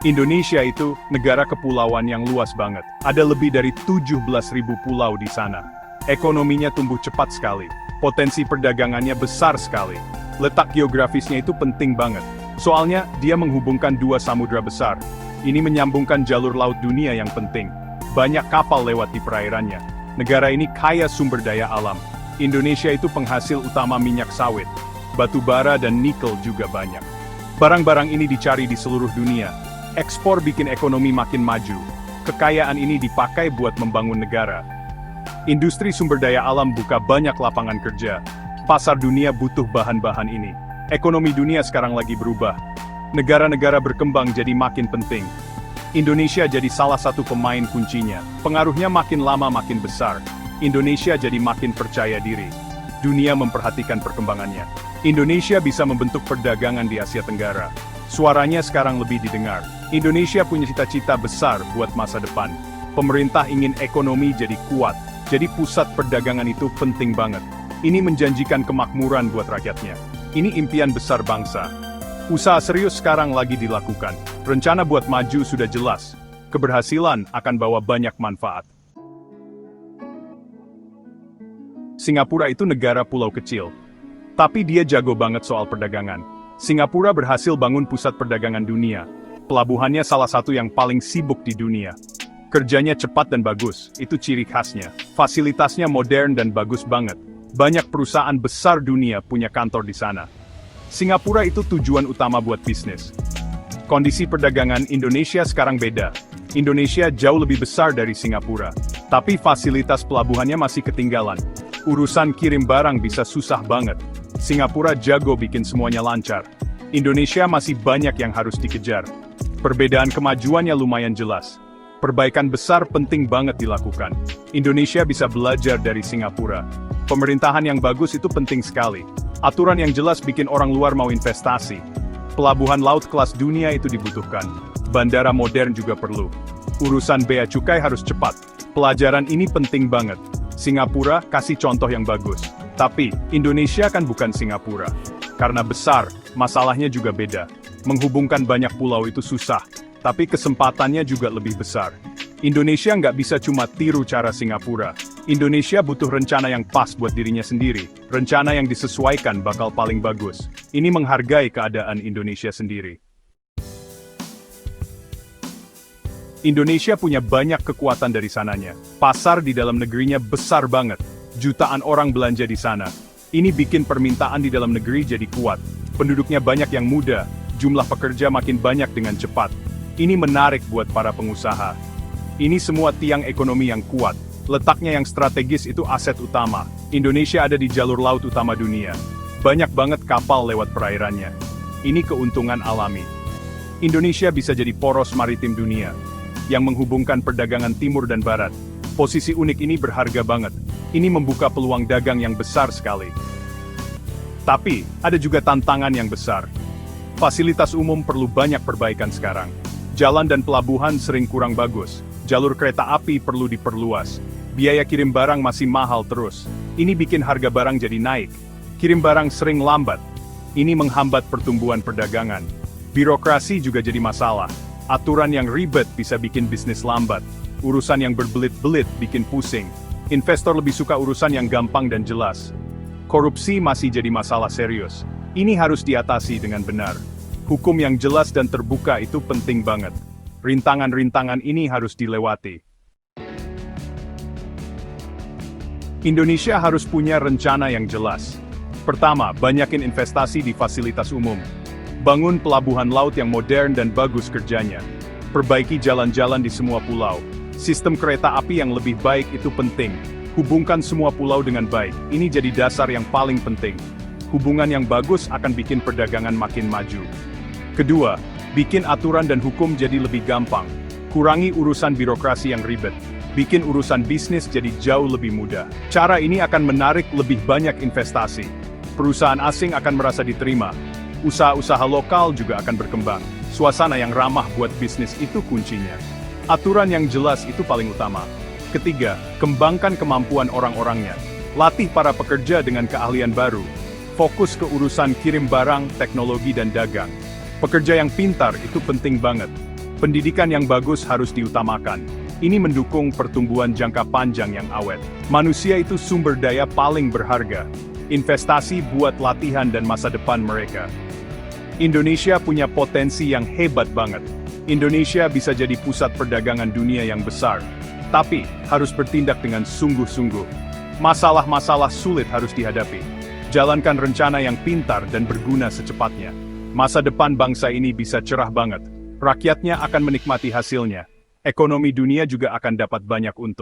Indonesia itu negara kepulauan yang luas banget. Ada lebih dari 17.000 pulau di sana. Ekonominya tumbuh cepat sekali. Potensi perdagangannya besar sekali. Letak geografisnya itu penting banget. Soalnya, dia menghubungkan dua samudra besar. Ini menyambungkan jalur laut dunia yang penting. Banyak kapal lewat di perairannya. Negara ini kaya sumber daya alam. Indonesia itu penghasil utama minyak sawit. Batu bara dan nikel juga banyak. Barang-barang ini dicari di seluruh dunia. Ekspor bikin ekonomi makin maju. Kekayaan ini dipakai buat membangun negara. Industri sumber daya alam buka banyak lapangan kerja. Pasar dunia butuh bahan-bahan ini. Ekonomi dunia sekarang lagi berubah. Negara-negara berkembang jadi makin penting. Indonesia jadi salah satu pemain kuncinya. Pengaruhnya makin lama makin besar. Indonesia jadi makin percaya diri. Dunia memperhatikan perkembangannya. Indonesia bisa membentuk perdagangan di Asia Tenggara. Suaranya sekarang lebih didengar. Indonesia punya cita-cita besar buat masa depan. Pemerintah ingin ekonomi jadi kuat. Jadi pusat perdagangan itu penting banget. Ini menjanjikan kemakmuran buat rakyatnya. Ini impian besar bangsa. Usaha serius sekarang lagi dilakukan. Rencana buat maju sudah jelas. Keberhasilan akan bawa banyak manfaat. Singapura itu negara pulau kecil. Tapi dia jago banget soal perdagangan. Singapura berhasil bangun pusat perdagangan dunia. Pelabuhannya salah satu yang paling sibuk di dunia. Kerjanya cepat dan bagus, itu ciri khasnya. Fasilitasnya modern dan bagus banget. Banyak perusahaan besar dunia punya kantor di sana. Singapura itu tujuan utama buat bisnis. Kondisi perdagangan Indonesia sekarang beda. Indonesia jauh lebih besar dari Singapura. Tapi fasilitas pelabuhannya masih ketinggalan. Urusan kirim barang bisa susah banget. Singapura jago bikin semuanya lancar. Indonesia masih banyak yang harus dikejar. Perbedaan kemajuannya lumayan jelas. Perbaikan besar penting banget dilakukan. Indonesia bisa belajar dari Singapura. Pemerintahan yang bagus itu penting sekali. Aturan yang jelas bikin orang luar mau investasi. Pelabuhan laut kelas dunia itu dibutuhkan. Bandara modern juga perlu. Urusan bea cukai harus cepat. Pelajaran ini penting banget. Singapura kasih contoh yang bagus. Tapi, Indonesia kan bukan Singapura. Karena besar, masalahnya juga beda. Menghubungkan banyak pulau itu susah. Tapi kesempatannya juga lebih besar. Indonesia nggak bisa cuma tiru cara Singapura. Indonesia butuh rencana yang pas buat dirinya sendiri. Rencana yang disesuaikan bakal paling bagus. Ini menghargai keadaan Indonesia sendiri. Indonesia punya banyak kekuatan dari sananya. Pasar di dalam negerinya besar banget. Jutaan orang belanja di sana. Ini bikin permintaan di dalam negeri jadi kuat. Penduduknya banyak yang muda. Jumlah pekerja makin banyak dengan cepat. Ini menarik buat para pengusaha. Ini semua tiang ekonomi yang kuat. Letaknya yang strategis itu aset utama. Indonesia ada di jalur laut utama dunia. Banyak banget kapal lewat perairannya. Ini keuntungan alami. Indonesia bisa jadi poros maritim dunia, yang menghubungkan perdagangan timur dan barat. Posisi unik ini berharga banget. Ini membuka peluang dagang yang besar sekali. Tapi, ada juga tantangan yang besar. Fasilitas umum perlu banyak perbaikan sekarang. Jalan dan pelabuhan sering kurang bagus. Jalur kereta api perlu diperluas. Biaya kirim barang masih mahal terus. Ini bikin harga barang jadi naik. Kirim barang sering lambat. Ini menghambat pertumbuhan perdagangan. Birokrasi juga jadi masalah. Aturan yang ribet bisa bikin bisnis lambat. Urusan yang berbelit-belit bikin pusing. Investor lebih suka urusan yang gampang dan jelas. Korupsi masih jadi masalah serius. Ini harus diatasi dengan benar. Hukum yang jelas dan terbuka itu penting banget. Rintangan-rintangan ini harus dilewati. Indonesia harus punya rencana yang jelas. Pertama, banyakin investasi di fasilitas umum. Bangun pelabuhan laut yang modern dan bagus kerjanya. Perbaiki jalan-jalan di semua pulau. Sistem kereta api yang lebih baik itu penting. Hubungkan semua pulau dengan baik. Ini jadi dasar yang paling penting. Hubungan yang bagus akan bikin perdagangan makin maju. Kedua, bikin aturan dan hukum jadi lebih gampang. Kurangi urusan birokrasi yang ribet. Bikin urusan bisnis jadi jauh lebih mudah. Cara ini akan menarik lebih banyak investasi. Perusahaan asing akan merasa diterima. Usaha-usaha lokal juga akan berkembang. Suasana yang ramah buat bisnis itu kuncinya. Aturan yang jelas itu paling utama. Ketiga, kembangkan kemampuan orang-orangnya. Latih para pekerja dengan keahlian baru. Fokus ke urusan kirim barang, teknologi dan dagang. Pekerja yang pintar itu penting banget. Pendidikan yang bagus harus diutamakan. Ini mendukung pertumbuhan jangka panjang yang awet. Manusia itu sumber daya paling berharga. Investasi buat latihan dan masa depan mereka. Indonesia punya potensi yang hebat banget. Indonesia bisa jadi pusat perdagangan dunia yang besar. Tapi, harus bertindak dengan sungguh-sungguh. Masalah-masalah sulit harus dihadapi. Jalankan rencana yang pintar dan berguna secepatnya. Masa depan bangsa ini bisa cerah banget. Rakyatnya akan menikmati hasilnya. Ekonomi dunia juga akan dapat banyak untung.